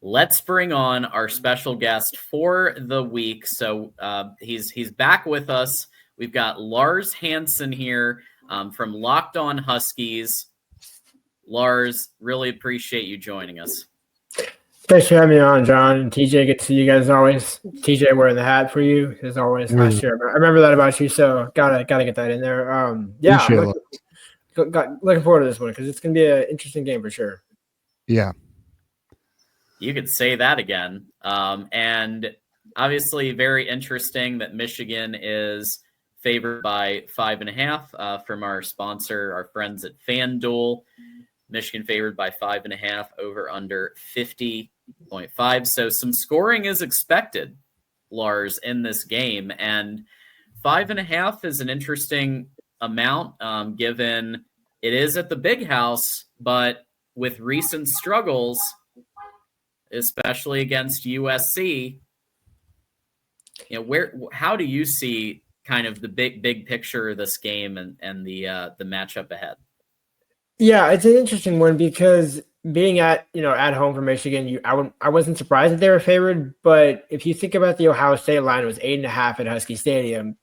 let's bring on our special guest for the week. So he's back with us. We've got Lars Hanson here from Locked On Huskies. Lars, really appreciate you joining us. Thanks for having me on, John. And TJ, good to see you guys as always. TJ wearing the hat for you as always last year. I remember that about you, so gotta get that in there. Looking forward to this one because it's gonna be an interesting game for sure. Yeah. You could say that again. And obviously very interesting that Michigan is favored by 5.5 from our sponsor, our friends at FanDuel. Michigan favored by 5.5, over under 50.5. So some scoring is expected, Lars, in this game. And 5.5 is an interesting amount given it is at the Big House, but with recent struggles, especially against USC, how do you see kind of the big picture of this game and the matchup ahead? Yeah, it's an interesting one because being at home for Michigan, I wasn't surprised that they were favored. But if you think about the Ohio State line, it was 8.5 at Husky Stadium.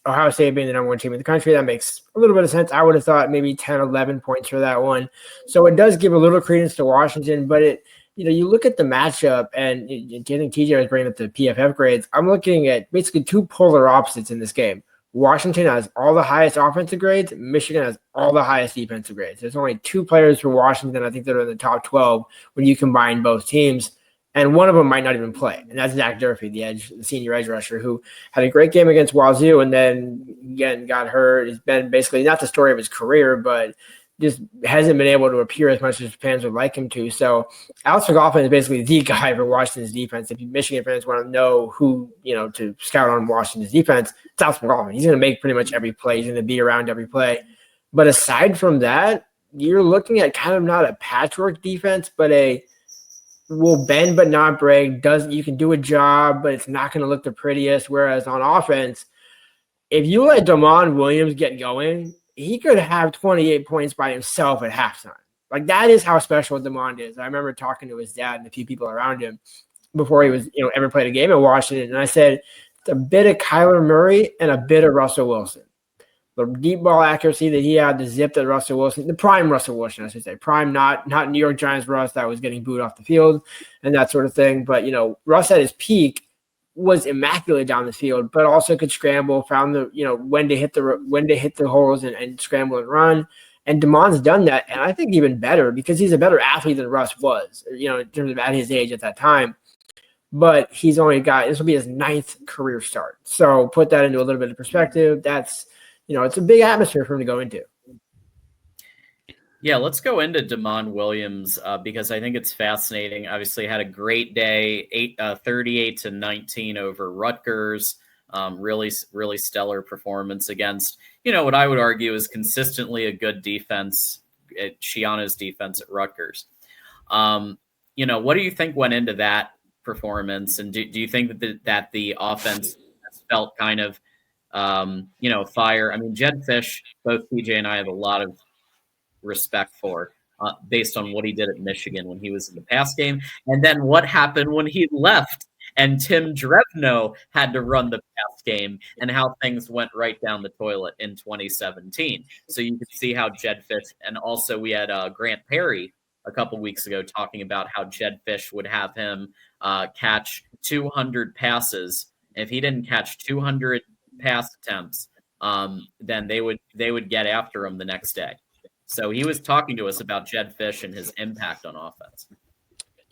Ohio State being the number one team in the country, that makes a little bit of sense. I would have thought maybe 10, 11 points for that one. So it does give a little credence to Washington, but you look at the matchup, and I think TJ was bringing up the PFF grades. I'm looking at basically two polar opposites in this game. Washington has all the highest offensive grades. Michigan has all the highest defensive grades. There's only two players for Washington, I think, that are in the top 12 when you combine both teams. And one of them might not even play. And that's Zach Durfee, the senior edge rusher, who had a great game against Wazoo and then, again, got hurt. He's been basically not the story of his career, but just hasn't been able to appear as much as fans would like him to. So Alex McLaughlin is basically the guy for Washington's defense. If Michigan fans want to know who, to scout on Washington's defense, it's Alex McLaughlin. He's going to make pretty much every play. He's going to be around every play. But aside from that, you're looking at kind of not a patchwork defense, but a will bend but not break. You can do a job, but it's not going to look the prettiest. Whereas on offense, if you let Damon Williams get going, he could have 28 points by himself at halftime. Like, that is how special Damon is. I remember talking to his dad and a few people around him before he was, ever played a game at Washington. And I said, it's a bit of Kyler Murray and a bit of Russell Wilson. The deep ball accuracy that he had, the zip that Russell Wilson, the prime Russell Wilson, I should say. Prime, not New York Giants Russ that was getting booed off the field and that sort of thing. But, Russ at his peak was immaculate down the field, but also could scramble, found the, when to hit the holes and scramble and run. And Damon's done that. And I think even better because he's a better athlete than Russ was, in terms of at his age at that time. But this will be his 9th career start. So put that into a little bit of perspective. That's, it's a big atmosphere for him to go into. Yeah, let's go into Damon Williams because I think it's fascinating. Obviously had a great day, 38-19 over Rutgers. Really, really stellar performance against, what I would argue is consistently a good defense, Shiano's defense at Rutgers. What do you think went into that performance? And do you think that the offense felt kind of, fire? I mean, Jed Fish, both TJ and I have a lot of respect for based on what he did at Michigan when he was in the pass game, and then what happened when he left and Tim Drevno had to run the pass game and how things went right down the toilet in 2017. So you could see how Jed Fish, and also we had Grant Perry a couple weeks ago talking about how Jed Fish would have him catch 200 passes. If he didn't catch 200 pass attempts, then they would get after him the next day. So he was talking to us about Jed Fish and his impact on offense.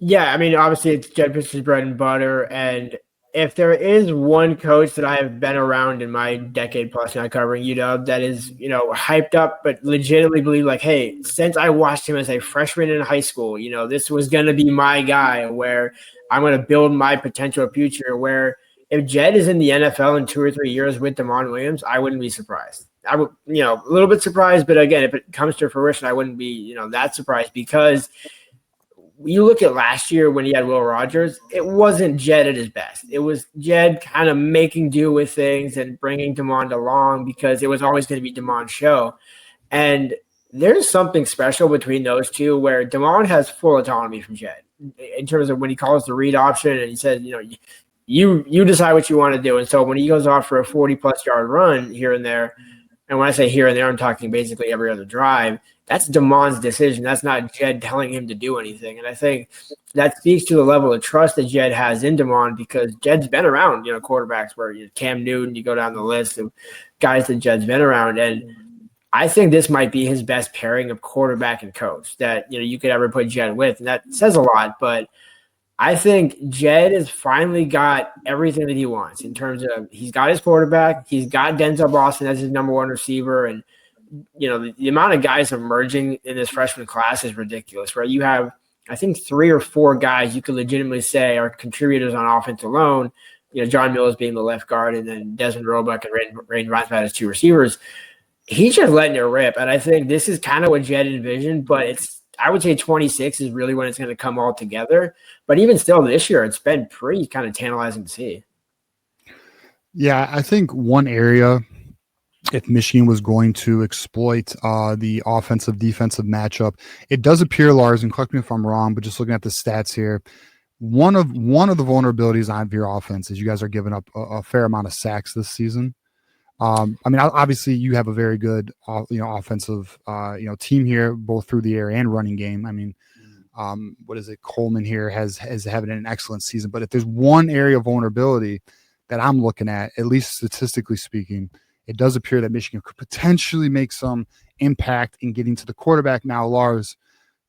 Yeah, I mean, obviously it's Jed Fish's bread and butter. And if there is one coach that I have been around in my decade plus now covering UW that is, hyped up, but legitimately believe like, hey, since I watched him as a freshman in high school, this was going to be my guy where I'm going to build my potential future, where if Jed is in the NFL in 2 or 3 years with Damon Williams, I wouldn't be surprised. I would, a little bit surprised, but again, if it comes to fruition, I wouldn't be, that surprised because you look at last year when he had Will Rogers, it wasn't Jed at his best. It was Jed kind of making do with things and bringing Damon along because it was always going to be Damon's show. And there's something special between those two where Damon has full autonomy from Jed. in terms of when he calls the read option and he says, you decide what you want to do. And so when he goes off for a 40-plus yard run here and there, and when I say here and there, I'm talking basically every other drive, that's Damon's decision. That's not Jed telling him to do anything. And I think that speaks to the level of trust that Jed has in Damon, because Jed's been around, quarterbacks where Cam Newton, you go down the list of guys that Jed's been around. And I think this might be his best pairing of quarterback and coach that, you could ever put Jed with. And that says a lot, but I think Jed has finally got everything that he wants in terms of he's got his quarterback, he's got Denzel Boston as his number one receiver, and the amount of guys emerging in this freshman class is ridiculous. Right, you have I think 3 or 4 guys you could legitimately say are contributors on offense alone. John Mills being the left guard, and then Desmond Roebuck and Rain Rosbat as 2 receivers. He's just letting it rip, and I think this is kind of what Jed envisioned, but I would say 26 is really when it's going to come all together. But even still this year, it's been pretty kind of tantalizing to see. Yeah, I think one area, if Michigan was going to exploit the offensive-defensive matchup, it does appear, Lars, and correct me if I'm wrong, but just looking at the stats here, one of the vulnerabilities on your offense is you guys are giving up a fair amount of sacks this season. Obviously you have a very good, offensive, team here, both through the air and running game. Coleman here has having an excellent season, but if there's one area of vulnerability that I'm looking at least statistically speaking, it does appear that Michigan could potentially make some impact in getting to the quarterback. Now, Lars,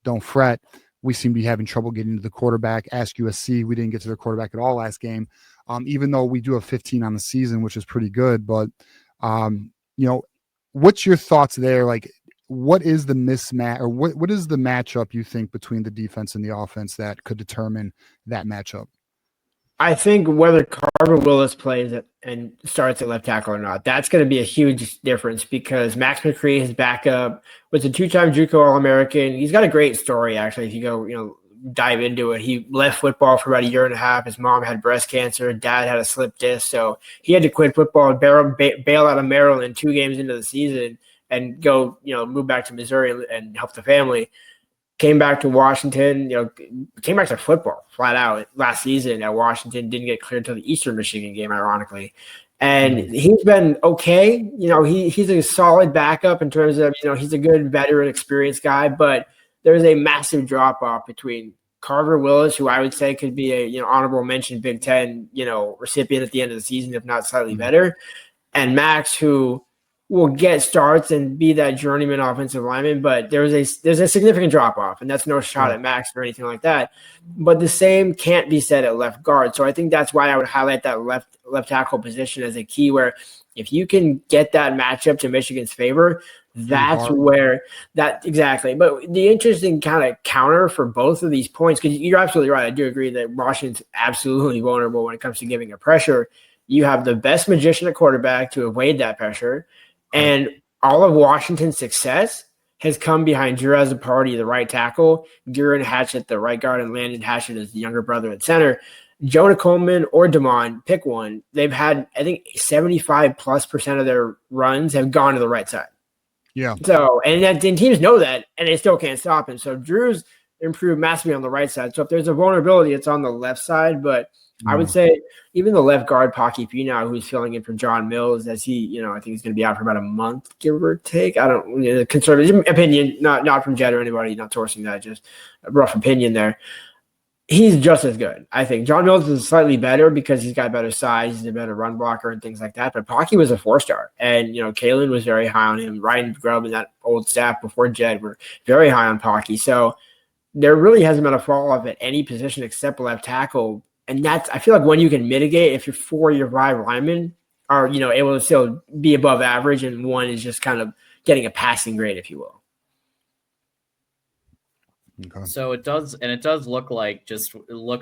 don't fret. We seem to be having trouble getting to the quarterback. Ask USC, we didn't get to their quarterback at all last game. Even though we do have 15 on the season, which is pretty good, but what's your thoughts there? Like, what is the mismatch, or what is the matchup you think between the defense and the offense that could determine that matchup? I think whether Carver Willis plays it and starts at left tackle or not, that's going to be a huge difference, because Max McCree, his backup, was a 2-time JUCO All-American. He's got a great story, actually, if you go, dive into it. He left football for about 1.5 years. His mom had breast cancer. Dad had a slip disc. So he had to quit football and bail out of Maryland 2 games into the season and go, move back to Missouri and help the family. Came back to Washington, came back to football flat out last season at Washington, didn't get cleared to the Eastern Michigan game, ironically. And he's been okay. He's a solid backup in terms of, he's a good veteran, experienced guy, but there's a massive drop off between Carver Willis, who I would say could be a, honorable mention Big Ten, recipient at the end of the season, if not slightly better, and Max, who will get starts and be that journeyman offensive lineman, but there's a significant drop off, and that's no shot at Max or anything like that. But the same can't be said at left guard. So I think that's why I would highlight that left tackle position as a key, where if you can get that matchup to Michigan's favor, that's where that exactly. But the interesting kind of counter for both of these points, because you're absolutely right. I do agree that Washington's absolutely vulnerable when it comes to giving a pressure. You have the best magician at quarterback to evade that pressure. And all of Washington's success has come behind Drew Azzopardi, the right tackle, Gurren Hatchett, the right guard, and Landon Hatchett as the younger brother at center. Jonah Coleman or Damon, pick one. They've had, I think, 75+% of their runs have gone to the right side. Yeah. So, and teams know that, and they still can't stop him. So Drew's improved massively on the right side. So if there's a vulnerability, it's on the left side. But I would say even the left guard, Pocky Pina, who's filling in for John Mills, as he, I think he's going to be out for about a month, give or take. I don't, conservative opinion, not from Jed or anybody, not sourcing that, just a rough opinion there. He's just as good. I think John Mills is slightly better because he's got better size, he's a better run blocker and things like that. But Pocky was a 4-star, and Kalen was very high on him. Ryan Grubb and that old staff before Jed were very high on Pocky. So there really hasn't been a fall off at any position except left tackle. And that's, I feel like, when you can mitigate, if your 4 or your 5 linemen are, able to still be above average, and one is just kind of getting a passing grade, if you will. Okay. So it does look like,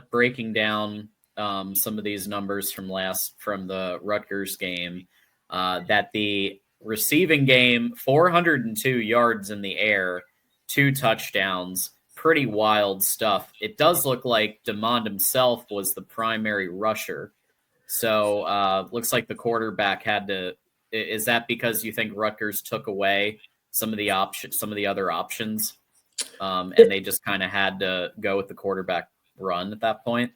breaking down some of these numbers from the Rutgers game, that the receiving game, 402 yards in the air, 2 touchdowns, pretty wild stuff. It does look like DeMond himself was the primary rusher. So looks like the quarterback had to. Is that because you think Rutgers took away some of the other options? And they just kind of had to go with the quarterback run at that point.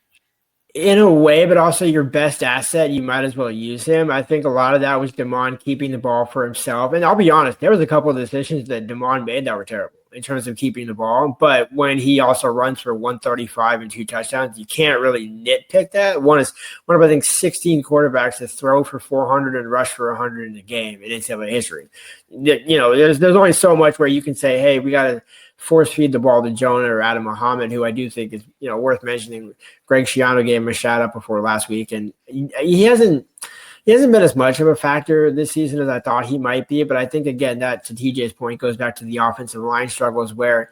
In a way, but also your best asset, you might as well use him. I think a lot of that was Damon keeping the ball for himself. And I'll be honest, there was a couple of decisions that Damon made that were terrible in terms of keeping the ball. But when he also runs for 135 and 2 touchdowns, you can't really nitpick that. One of, I think, 16 quarterbacks to throw for 400 and rush for 100 in a game in NCAA history. There's only so much where you can say, hey, we got to force feed the ball to Jonah or Adam Muhammad, who I do think is worth mentioning. Greg Schiano gave him a shout out before last week, and he hasn't been as much of a factor this season as I thought he might be. But I think, again, that to TJ's point goes back to the offensive line struggles, where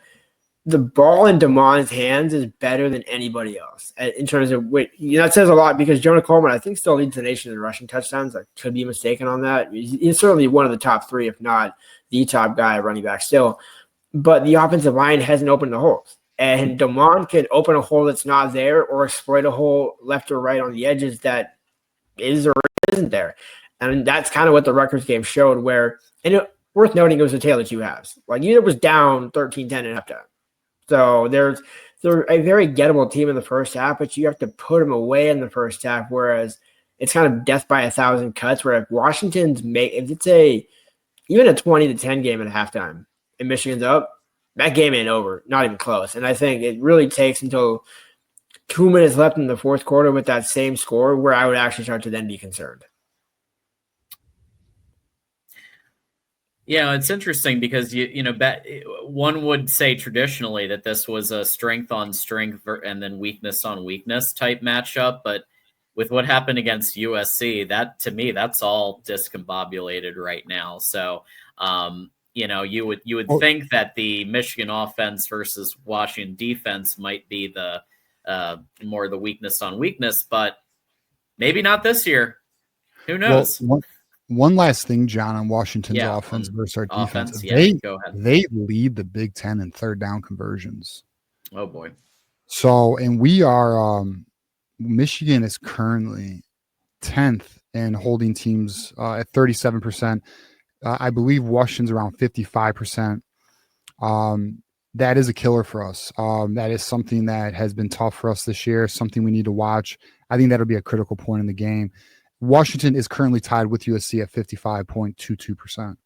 the ball in Damon's hands is better than anybody else in terms of that says a lot, because Jonah Coleman, I think, still leads the nation in rushing touchdowns. I could be mistaken on that. He's certainly one of the top 3, if not the top guy running back still. But the offensive line hasn't opened the holes. And Damon can open a hole that's not there, or exploit a hole left or right on the edges that is or isn't there. And that's kind of what the Rutgers game showed, worth noting, it was a tale of two halves. Like, it was down 13-10 at halftime. So they're a very gettable team in the first half, but you have to put them away in the first half, whereas it's kind of death by 1,000 cuts, where if Washington's if it's even a 20-10 game at halftime, and Michigan's up, that game ain't over, not even close. And I think it really takes until 2 minutes left in the fourth quarter with that same score where I would actually start to then be concerned. Yeah, it's interesting because one would say traditionally that this was a strength on strength and then weakness on weakness type matchup, but with what happened against USC, that to me, that's all discombobulated right now. So you would think that the Michigan offense versus Washington defense might be the more the weakness on weakness, but maybe not this year. Who knows? Well, one last thing, John, on Washington's offense versus our defense. They lead the Big Ten in third down conversions. Oh boy. So, and we are Michigan is currently 10th in holding teams at 37%. I believe Washington's around 55%. That is a killer for us. That is something that has been tough for us this year, something we need to watch. I think that'll be a critical point in the game. Washington is currently tied with USC at 55.22%.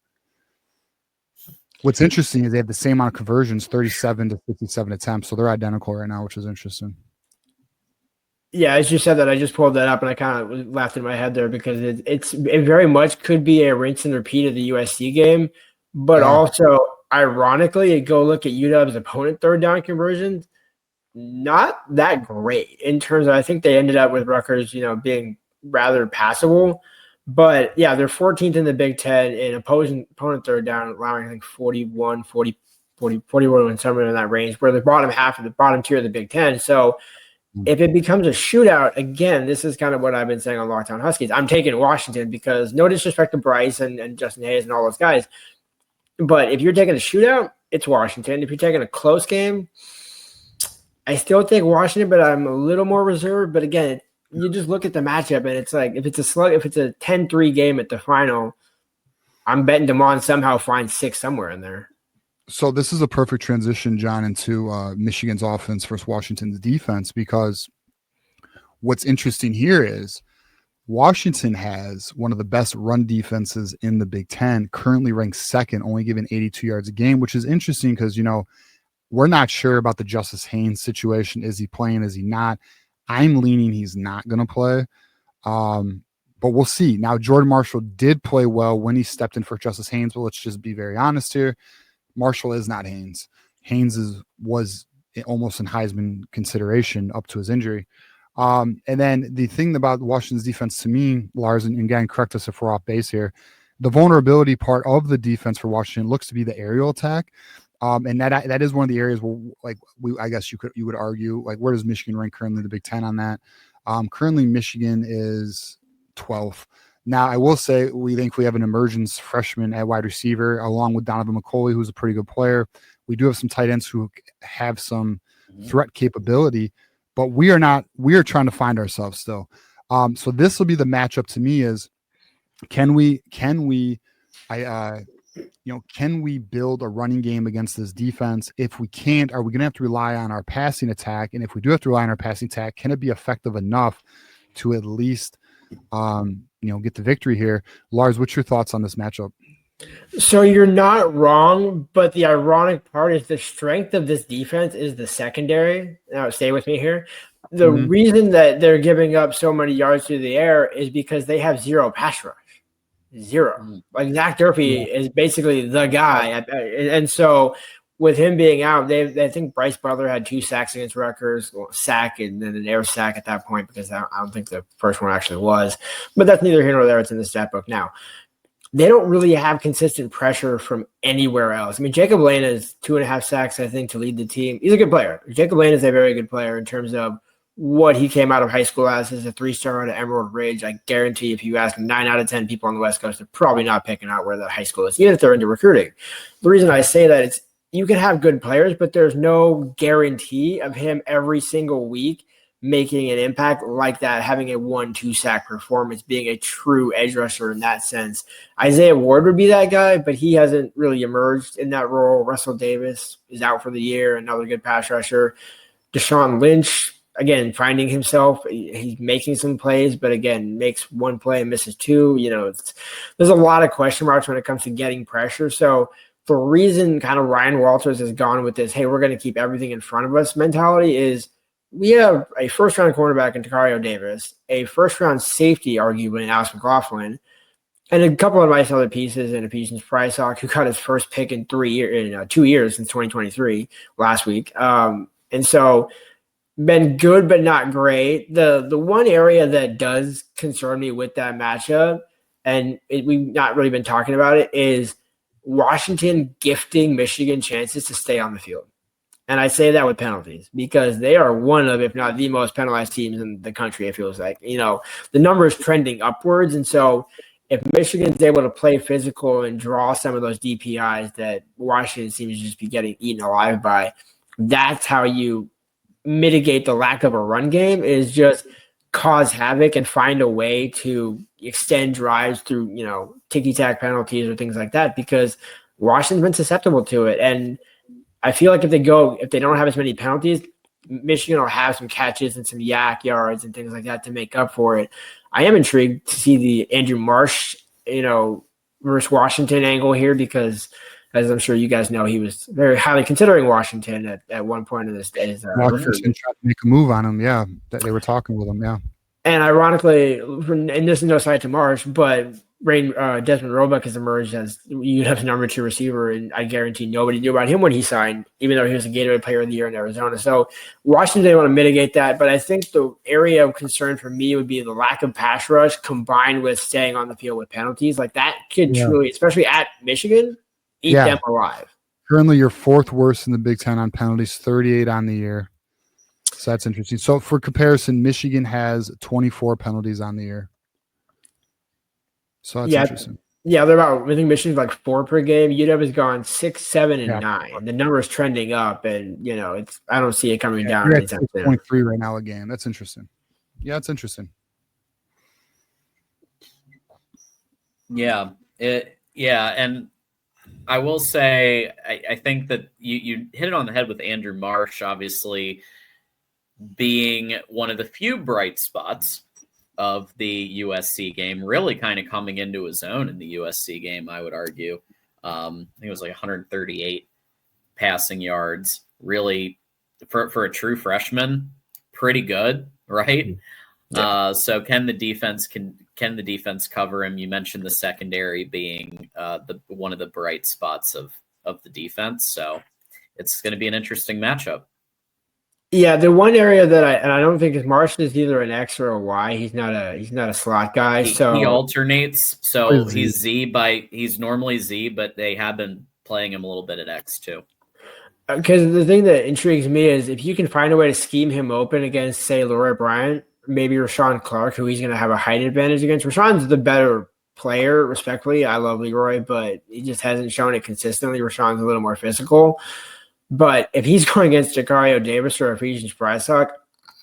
What's interesting is they have the same amount of conversions, 37 to 57 attempts. So they're identical right now, which is interesting. Yeah, as you said that, I just pulled that up and I kind of laughed in my head there, because it very much could be a rinse and repeat of the USC game, but also ironically, go look at UW's opponent third down conversions, not that great in terms of, I think they ended up with Rutgers, being rather passable, but yeah, they're 14th in the Big Ten in opponent third down, allowing I think 41, somewhere in that range, where the bottom tier of the Big Ten. So if it becomes a shootout, again, this is kind of what I've been saying on Lockdown Huskies. I'm taking Washington, because no disrespect to Bryce and Justin Hayes and all those guys, but if you're taking a shootout, it's Washington. If you're taking a close game, I still take Washington, but I'm a little more reserved. But again, you just look at the matchup, and it's like, if it's a 10-3 game at the final, I'm betting Damon somehow finds 6 somewhere in there. So this is a perfect transition, John, into Michigan's offense versus Washington's defense, because what's interesting here is Washington has one of the best run defenses in the Big Ten, currently ranked second, only giving 82 yards a game, which is interesting because, we're not sure about the Justice Haynes situation. Is he playing? Is he not? I'm leaning he's not going to play, but we'll see. Now, Jordan Marshall did play well when he stepped in for Justice Haynes, but let's just be very honest here. Marshall is not Haynes. Haynes was almost in Heisman consideration up to his injury. And then the thing about Washington's defense to me, Lars, and again, correct us if we're off base here, the vulnerability part of the defense for Washington looks to be the aerial attack. And that is one of the areas where, I guess you would argue, where does Michigan rank currently in the Big Ten on that? Currently, Michigan is 12th. Now, I will say we think we have an emergence freshman at wide receiver, along with Donovan McCauley, who's a pretty good player. We do have some tight ends who have some threat capability, but we are trying to find ourselves still. So this will be the matchup to me is, can we can we build a running game against this defense? If we can't, are we going to have to rely on our passing attack? And if we do have to rely on our passing attack, can it be effective enough to at least, get the victory here? Lars, what's your thoughts on this matchup? So you're not wrong, but the ironic part is the strength of this defense is the secondary. Now, stay with me here. The reason that they're giving up so many yards through the air is because they have zero pass rush. Zero. Like Zach Durfee is basically the guy. And so with him being out, I think Bryce Butler had 2 sacks against Rutgers, sack and then an air sack at that point, because I don't think the first one actually was. But that's neither here nor there. It's in the stat book now. They don't really have consistent pressure from anywhere else. I mean, Jacob Lane has 2.5 sacks, I think, to lead the team. He's a good player. Jacob Lane is a very good player in terms of what he came out of high school as a 3-star at Emerald Ridge. I guarantee if you ask 9 out of 10 people on the West Coast, they're probably not picking out where that high school is, even if they're into recruiting. The reason I say that is you can have good players, but there's no guarantee of him every single week making an impact like that, having a 1-2 sack performance, being a true edge rusher in that sense. Isaiah Ward would be that guy, but he hasn't really emerged in that role. Russell Davis is out for the year, another good pass rusher. Deshaun Lynch, again, finding himself. He's making some plays, but again, makes 1 play and misses 2. There's a lot of question marks when it comes to getting pressure. So the reason kind of Ryan Walters has gone with this, hey, we're going to keep everything in front of us mentality is we have a first-round cornerback in Takario Davis, a first-round safety, arguably, in Alex McLaughlin, and a couple of nice other pieces in Ephesians Prysock, who got his first pick in 2 years since 2023 last week. And so been good but not great. The one area that does concern me with that matchup, and we've not really been talking about it, is Washington gifting Michigan chances to stay on the field. And I say that with penalties because they are one of, if not the most penalized teams in the country, it feels like. The number is trending upwards. And so if Michigan's able to play physical and draw some of those DPIs that Washington seems to just be getting eaten alive by, that's how you mitigate the lack of a run game, is just cause havoc and find a way to extend drives through, ticky-tack penalties or things like that, because Washington's been susceptible to it. And I feel like if they don't have as many penalties, Michigan will have some catches and some yak yards and things like that to make up for it. I am intrigued to see the Andrew Marsh, versus Washington angle here, because as I'm sure you guys know, he was very highly considering Washington at one point in his Washington tried to make a move on him. Yeah, that they were talking with him. Yeah, and ironically, and this is no side to Marsh, but Desmond Roebuck has emerged as you'd have the number 2 receiver, and I guarantee nobody knew about him when he signed, even though he was a Gatorade Player of the Year in Arizona. So Washington didn't want to mitigate that, but I think the area of concern for me would be the lack of pass rush combined with staying on the field with penalties. Like that could truly, especially at Michigan, eat them alive. Currently, you're 4th worst in the Big Ten on penalties, 38 on the year. So that's interesting. So for comparison, Michigan has 24 penalties on the year. So that's interesting. Yeah, they're about, I think Michigan's like 4 per game. UW has gone 6, 7, and 9. The number is trending up, and I don't see it coming down anytime soon. 6.3 right now a game. That's interesting. Yeah, it's interesting. Yeah, and I will say I think that you hit it on the head with Andrew Marsh, obviously being one of the few bright spots of the USC game, really kind of coming into his own in the USC game, I would argue. I think it was like 138 passing yards, really for a true freshman, pretty good, right? Yeah. So can the defense cover him? You mentioned the secondary being one of the bright spots of the defense, so it's going to be an interesting matchup. Yeah, the one area that I don't think is Marsh is either an X or a Y. He's not a slot guy. So he alternates. So he's normally Z, but they have been playing him a little bit at X too. Because the thing that intrigues me is if you can find a way to scheme him open against, say, Leroy Bryant, maybe Rashawn Clark, who he's going to have a height advantage against. Rashawn's the better player, respectfully. I love Leroy, but he just hasn't shown it consistently. Rashawn's a little more physical. But if he's going against Jacario Davis or Ephesians Prysock,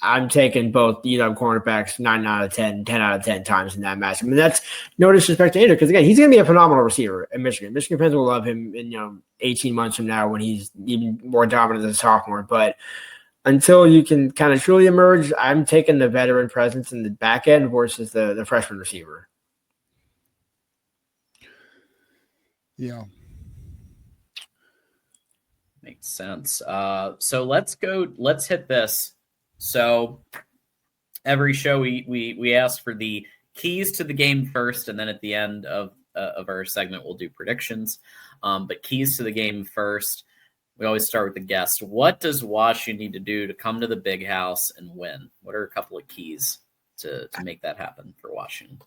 I'm taking both cornerbacks 9 out of 10, 10 out of 10 times in that match. I mean, that's no disrespect to Andrew, because again, he's going to be a phenomenal receiver in Michigan. Michigan fans will love him in 18 months from now when he's even more dominant as a sophomore. But until you can kind of truly emerge, I'm taking the veteran presence in the back end versus the freshman receiver. Yeah. Makes sense. So let's hit this. So every show we ask for the keys to the game first, and then at the end of our segment we'll do predictions. But keys to the game first. We always start with the guest. What does Washington need to do to come to the big house and win? What are a couple of keys to make that happen for Washington?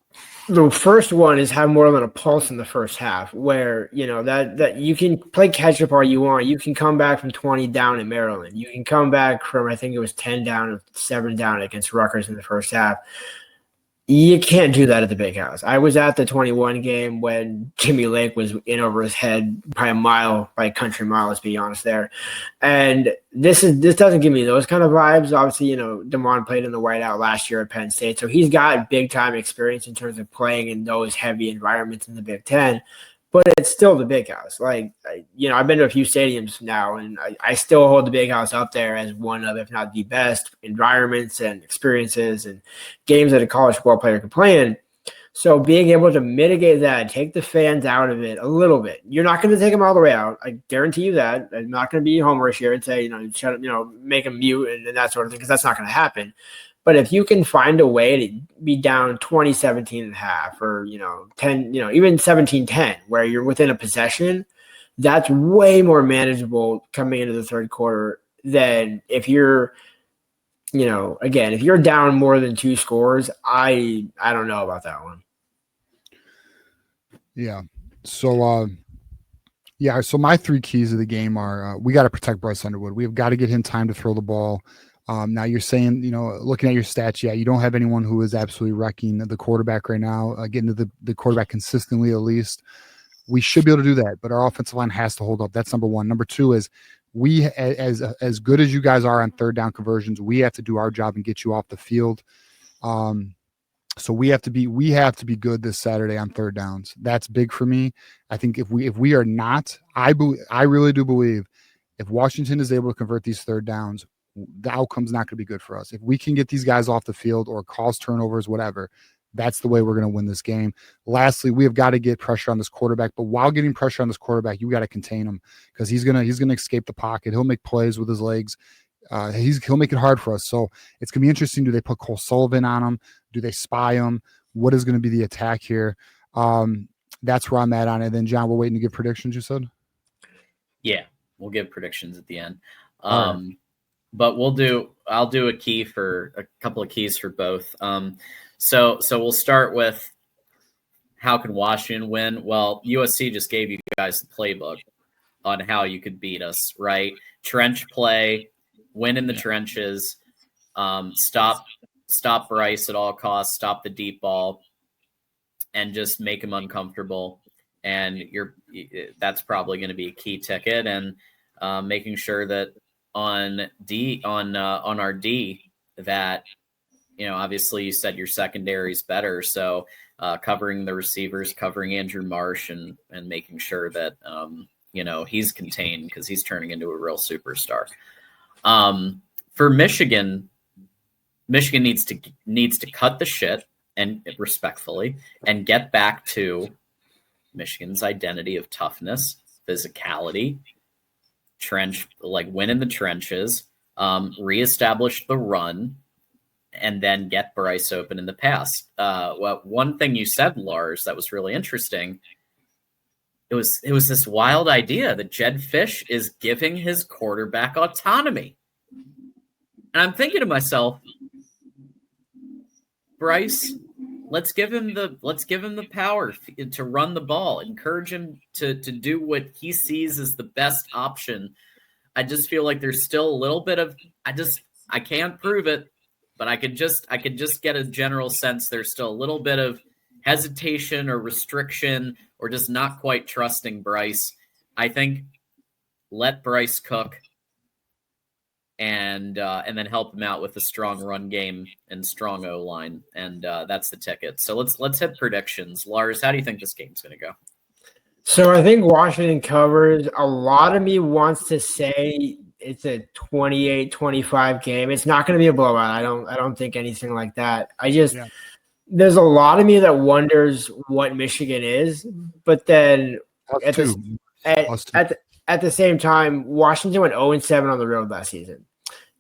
The first one is have more than a pulse in the first half, where that you can play catch up all you want. You can come back from 20 down in Maryland. You can come back from, I think it was 10 down or 7 down against Rutgers in the first half. You can't do that at the big house. I was at the 21 game when Jimmy Lake was in over his head by a mile, by a country mile, let's be honest there. And this doesn't give me those kind of vibes. Obviously, DeMond played in the whiteout last year at Penn State, so he's got big time experience in terms of playing in those heavy environments in the Big Ten. But it's still the big house. I've been to a few stadiums now, and I still hold the big house up there as one of, if not the best, environments and experiences and games that a college football player can play in. So being able to mitigate that, take the fans out of it a little bit. You're not going to take them all the way out. I guarantee you that. I'm not going to be homerish here and say, shut up, make them mute and that sort of thing, because that's not going to happen. But if you can find a way to be down 20-17 and a half, or 10, even 17-10, where you're within a possession, that's way more manageable coming into the third quarter than if you're, again, if you're down more than 2 scores. I don't know about that one. Yeah. So so my 3 keys of the game are we got to protect Bryce Underwood. We've got to get him time to throw the ball. Now you're saying, looking at your stats, you don't have anyone who is absolutely wrecking the quarterback right now, getting to the quarterback consistently at least. We should be able to do that, but our offensive line has to hold up. That's number one. Number two is we, as good as you guys are on third down conversions, we have to do our job and get you off the field. So we have to be good this Saturday on third downs. That's big for me. I think if we are not, I really do believe if Washington is able to convert these third downs, the outcome's not going to be good for us. If we can get these guys off the field or cause turnovers, whatever, that's the way we're going to win this game. Lastly, we have got to get pressure on this quarterback, but while getting pressure on this quarterback, you got to contain him, because he's going to escape the pocket. He'll make plays with his legs. He'll make it hard for us. So it's going to be interesting. Do they put Cole Sullivan on him? Do they spy him? What is going to be the attack here? That's where I'm at on it. And then John, we're waiting to give predictions, you said? Yeah, we'll give predictions at the end. Right. But I'll do a couple of keys for both. So we'll start with how can Washington win? Well, USC just gave you guys the playbook on how you could beat us, right? Trench play, win in the trenches, stop Bryce at all costs, stop the deep ball, and just make him uncomfortable. And that's probably going to be a key ticket, and making sure that on our D that, obviously you said your secondary is better. So covering the receivers, covering Andrew Marsh, and making sure that, he's contained, because he's turning into a real superstar. For Michigan needs to cut the shit, and respectfully, and get back to Michigan's identity of toughness, physicality, win in the trenches, reestablish the run, and then get Bryce open in the pass. Well, one thing you said, Lars, that was really interesting. It was this wild idea that Jed Fish is giving his quarterback autonomy. And I'm thinking to myself, Bryce, let's give him the power to run the ball. Encourage him to do what he sees as the best option. I just feel like there's still a little bit of I can't prove it, but I could just get a general sense there's still a little bit of hesitation or restriction, or just not quite trusting Bryce. I think let Bryce cook. and then help him out with a strong run game and strong O line, and that's the ticket. So let's hit predictions. Lars, how do you think this game's going to go? So I think Washington covers. A lot of me wants to say it's a 28-25 game. It's not going to be a blowout. I don't think anything like that. There's a lot of me that wonders what Michigan is, but then at the same time, Washington went 0-7 on the road last season.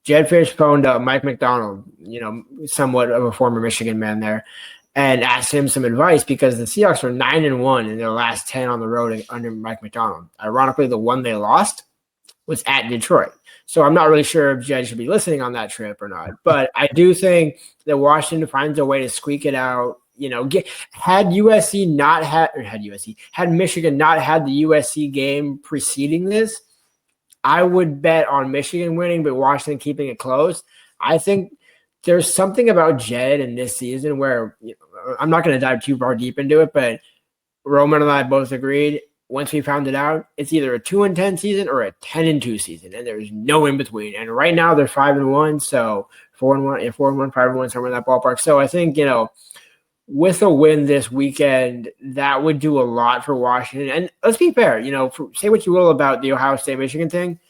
Jed Fish phoned up Mike McDonald, somewhat of a former Michigan man there, and asked him some advice because the Seahawks were 9-1 in their last 10 on the road under Mike McDonald. Ironically, the one they lost was at Detroit. So I'm not really sure if Jed should be listening on that trip or not. But I do think that Washington finds a way to squeak it out. Had Michigan not had the USC game preceding this, I would bet on Michigan winning, but Washington keeping it close. I think there's something about Jed in this season where I'm not going to dive too far deep into it, but Roman and I both agreed once we found it out, it's either a 2-10 season or a 10-2 season, and there's no in between. And right now they're 5-1, so 4-1, 5-1, somewhere in that ballpark. So I think with a win this weekend, that would do a lot for Washington. And let's be fair, say what you will about the Ohio State Michigan thing.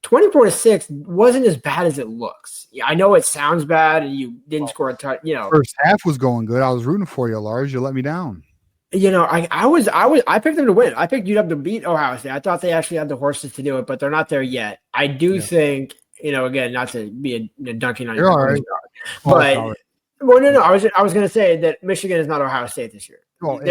24-6 wasn't as bad as it looks. Yeah, I know it sounds bad, and you didn't score a touch. First half was going good. I was rooting for you, Lars. You let me down. I picked them to win. I picked UW to beat Ohio State. I thought they actually had the horses to do it, but they're not there yet. I do think, again, not to be a dunking on your all right. But no. I was going to say that Michigan is not Ohio State this year. Our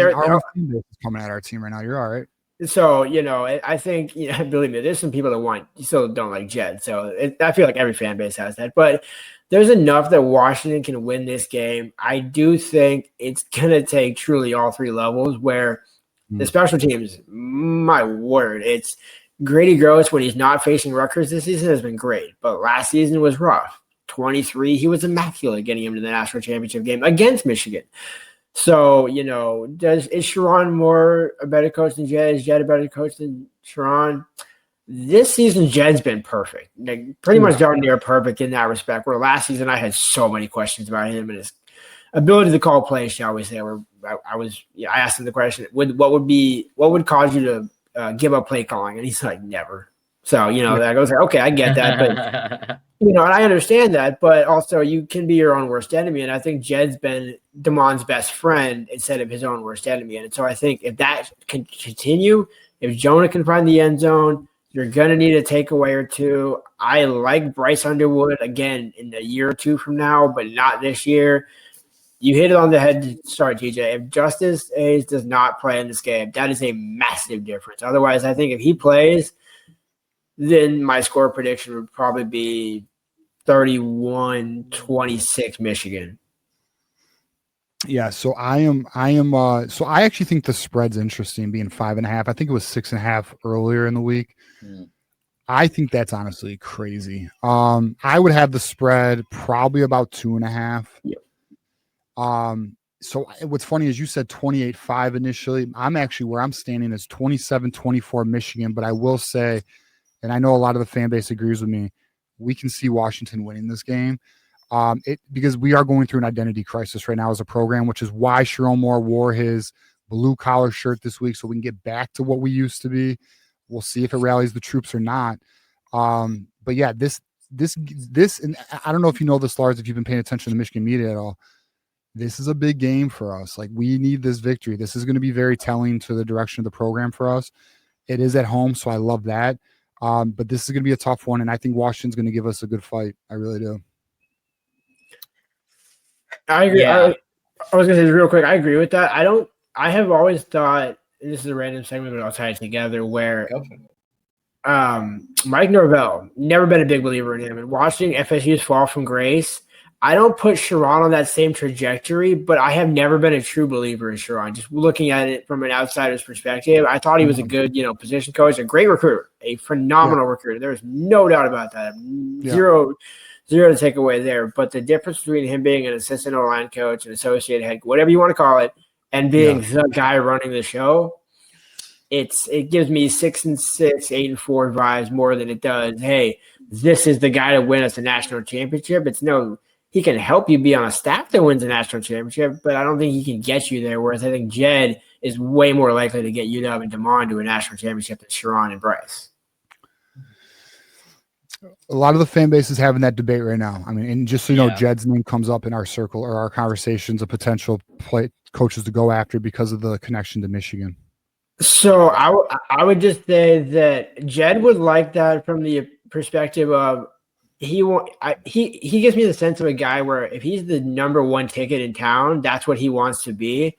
team is coming at our team right now. You're all right. So, I think, believe me, there's some people that still don't like Jed. So I feel like every fan base has that. But there's enough that Washington can win this game. I do think it's going to take truly all three levels where the special teams, my word, it's Grady Gross when he's not facing Rutgers this season has been great. But last season was rough. 23, he was immaculate getting him to the national championship game against Michigan. So, is Sharon Moore a better coach than Jed? Is Jed a better coach than Sharon? This season, Jed's been perfect. Pretty much darn near perfect in that respect, where last season I had so many questions about him and his ability to call plays, shall we say, where I asked him the question, what would cause you to give up play calling? And he's like, never. So, that goes, okay, I get that. But, and I understand that, but also you can be your own worst enemy. And I think Jed's been DeMond's best friend instead of his own worst enemy. And so I think if that can continue, if Jonah can find the end zone, you're going to need a takeaway or two. I like Bryce Underwood, again, in a year or two from now, but not this year. You hit it on the head to start, TJ. If Justice Hayes does not play in this game, that is a massive difference. Otherwise, I think if he plays, then my score prediction would probably be 31-26 Michigan. Yeah, so I actually think the spread's interesting being 5.5. I think it was 6.5 earlier in the week. I think that's honestly crazy. I would have the spread probably about 2.5. Yep. So what's funny is you said 28-5 initially. I'm actually where I'm standing is 27-24 Michigan, but I will say, and I know a lot of the fan base agrees with me, we can see Washington winning this game. Because we are going through an identity crisis right now as a program, which is why Sharon Moore wore his blue collar shirt this week, so we can get back to what we used to be. We'll see if it rallies the troops or not. But yeah, this, and I don't know if you know this, Lars, if you've been paying attention to the Michigan media at all. This is a big game for us. Like, we need this victory. This is going to be very telling to the direction of the program for us. It is at home, so I love that. But this is going to be a tough one, and I think Washington's going to give us a good fight. I really do. I agree. Yeah. I was going to say real quick, I agree with that. I have always thought, and this is a random segment, but I'll tie it together, where Mike Norvell, never been a big believer in him. And watching FSU's fall from grace, I don't put Sharon on that same trajectory, but I have never been a true believer in Sharon. Just looking at it from an outsider's perspective, I thought he was a good, position coach, a great recruiter, a phenomenal recruiter. There's no doubt about that. Zero to take away there. But the difference between him being an assistant O-line coach, an associate head, whatever you want to call it, and being the guy running the show, it gives me 6-6, 8-4 vibes more than it does, hey, this is the guy to win us a national championship. It's no, he can help you be on a staff that wins a national championship, but I don't think he can get you there. Whereas I think Jed is way more likely to get UW and Damon to a national championship than Sharon and Bryce. A lot of the fan base is having that debate right now. I mean, and just so you know, Jed's name comes up in our circle or our conversations of potential coaches to go after because of the connection to Michigan. So I would just say that Jed would like that from the perspective of he gives me the sense of a guy where if he's the number one ticket in town, that's what he wants to be.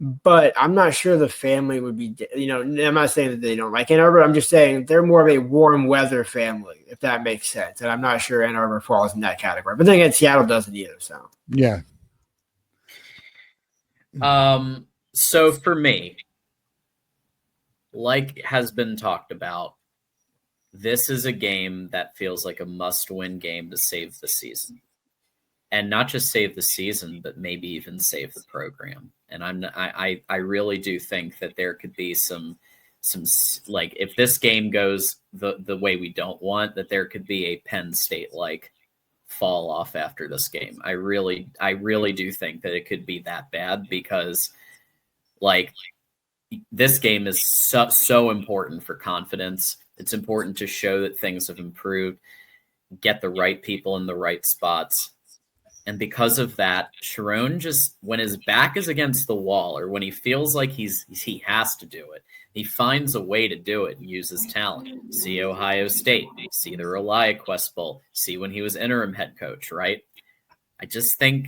But I'm not sure the family would be, I'm not saying that they don't like Ann Arbor. I'm just saying they're more of a warm weather family, if that makes sense. And I'm not sure Ann Arbor falls in that category. But then again, Seattle doesn't either. So yeah. So for me, like has been talked about, this is a game that feels like a must-win game to save the season. And not just save the season, but maybe even save the program. And I really do think that there could be some like if this game goes the way we don't want, that there could be a Penn State like fall off after this game. I really do think that it could be that bad because like this game is so important for confidence. It's important to show that things have improved, get the right people in the right spots. And because of that, Sharon just, when his back is against the wall or when he feels like he has to do it, he finds a way to do it and use his talent. See Ohio State, see the ReliaQuest Bowl, see when he was interim head coach, right? I just think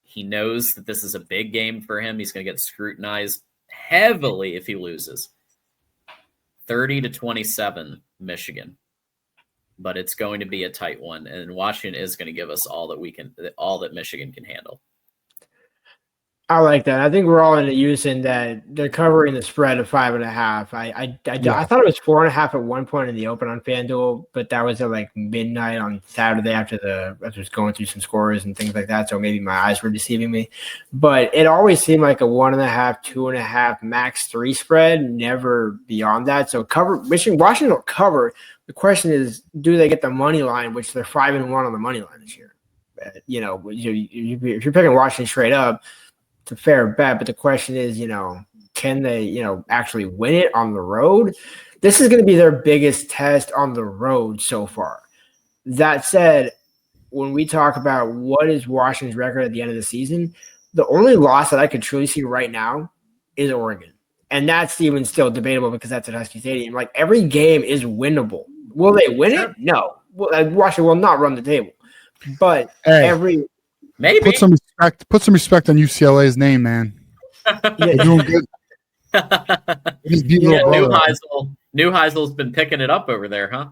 he knows that this is a big game for him. He's going to get scrutinized heavily if he loses. 30-27, Michigan. But it's going to be a tight one, and Washington is going to give us all that Michigan can handle. I like that. I think we're all in a unison that they're covering the spread of 5.5. I thought it was 4.5 at one point in the open on FanDuel, but that was at like midnight on Saturday after I was going through some scores and things like that. So maybe my eyes were deceiving me, but it always seemed like a 1.5, 2.5, max 3 spread, never beyond that. So Washington will cover. The question is, do they get the money line, which they're 5-1 on the money line this year? If you're picking Washington straight up, it's a fair bet, but the question is, can they, actually win it on the road? This is going to be their biggest test on the road so far. That said, when we talk about what is Washington's record at the end of the season, the only loss that I could truly see right now is Oregon. And that's even still debatable because that's at Husky Stadium. Like every game is winnable. Will they win it? No. Washington will not run the table. But maybe put some respect on UCLA's name, man. They're doing good. Neuheisel's been picking it up over there, huh?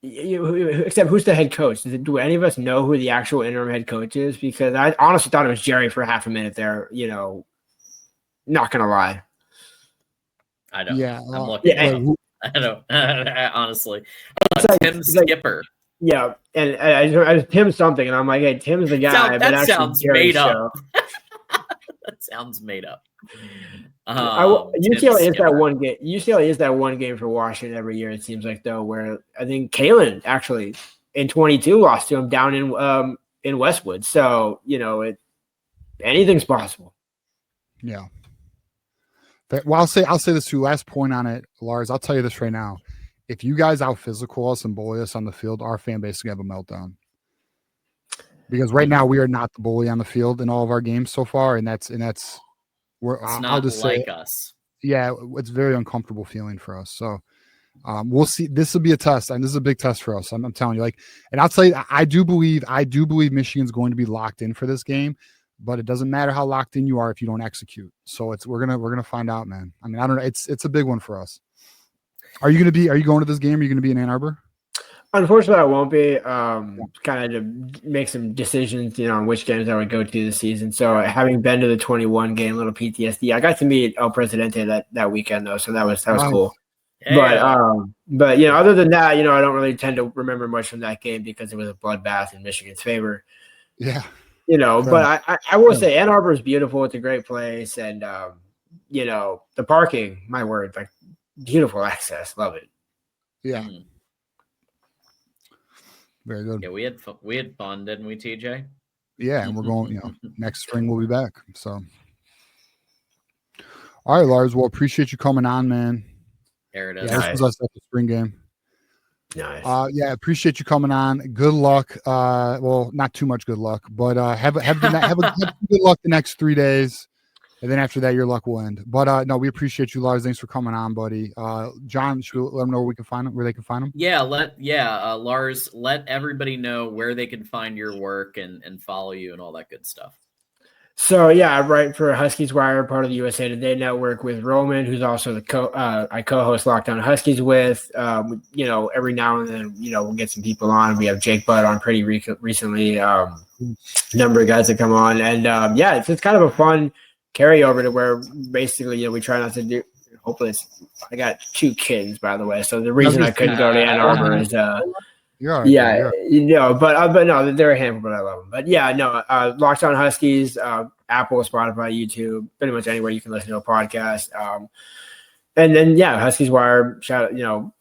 Except who's the head coach? Do any of us know who the actual interim head coach is? Because I honestly thought it was Jerry for half a minute there. Not gonna lie. I don't. Yeah, I'm looking. I don't. Honestly, Tim Skipper. Yeah, and I Tim something, and I'm like, hey, Tim's the guy. That sounds made up. That sounds made up. UCLA is that one game. UCLA is that one game for Washington every year. It seems like though, where I think Kalen actually in 22 lost to him down in Westwood. So anything's possible. Yeah. Well, I'll say this too. Last point on it, Lars. I'll tell you this right now. If you guys out physical us and bully us on the field, our fan base is gonna have a meltdown. Because right now we are not the bully on the field in all of our games so far, and that's I'll just say us. Yeah, it's a very uncomfortable feeling for us. So we'll see. This will be a test, and this is a big test for us. I'm telling you, and I'll tell you, I do believe Michigan's going to be locked in for this game, but it doesn't matter how locked in you are if you don't execute. So we're gonna find out, man. I mean, I don't know. It's a big one for us. Are you going to this game? Are you going to be in Ann Arbor? Unfortunately, I won't be. Kind of to make some decisions, on which games I would go to this season. So having been to the 21 game, little PTSD. I got to meet El Presidente that weekend though, so that was cool. Yeah. But other than that, I don't really tend to remember much from that game because it was a bloodbath in Michigan's favor. Yeah. But I will say Ann Arbor is beautiful. It's a great place, and the parking, my word, like beautiful access. Love it. Yeah. Mm. Very good. Yeah, we had fun, didn't we, TJ? Yeah, and we're going, next spring we'll be back. So all right, Lars. Well, appreciate you coming on, man. There it is. Yeah, this was us at the spring game. Nice. Yeah, appreciate you coming on. Good luck. Well, not too much good luck, but have good luck the next 3 days. And then after that, your luck will end. But no, we appreciate you, Lars. Thanks for coming on, buddy. John, should we let them know where we can find them, where they can find them? Yeah, Lars, let everybody know where they can find your work and follow you and all that good stuff. So yeah, I write for Huskies Wire, part of the USA Today network with Ronin, who's also the I co-host Locked On Huskies with. Every now and then, we'll get some people on. We have Jake Budd on pretty recently. Number of guys that come on, and it's kind of a fun carryover to where basically we try not to do. Hopefully, I got 2 kids, by the way. So the reason I couldn't go to Ann Arbor is but no, they're a handful, but I love them. But yeah, no, Locked On Huskies, Apple, Spotify, YouTube, pretty much anywhere you can listen to a podcast. And then Huskies Wire. Shout out,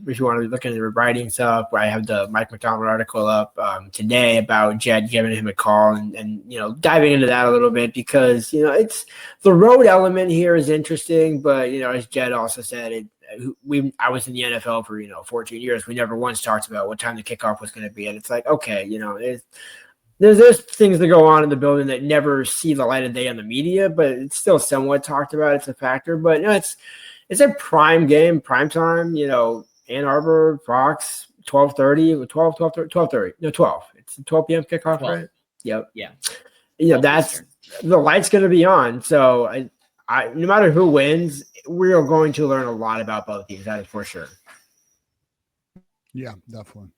if you want to look into the writing stuff, I have the Mike McDonald article up today about Jed giving him a call and diving into that a little bit because it's the road element here is interesting, but as Jed also said, I was in the NFL for 14 years. We never once talked about what time the kickoff was going to be, and it's like okay, there's things that go on in the building that never see the light of day on the media, but it's still somewhat talked about. It's a factor, but it's a prime game, prime time. Ann Arbor, Fox, 12:30, 12:30. No, 12. It's a 12 p.m. kickoff, 12. right? Yep. Yeah. That's the light's going to be on. So I no matter who wins, we are going to learn a lot about both teams. That is for sure. Yeah, definitely.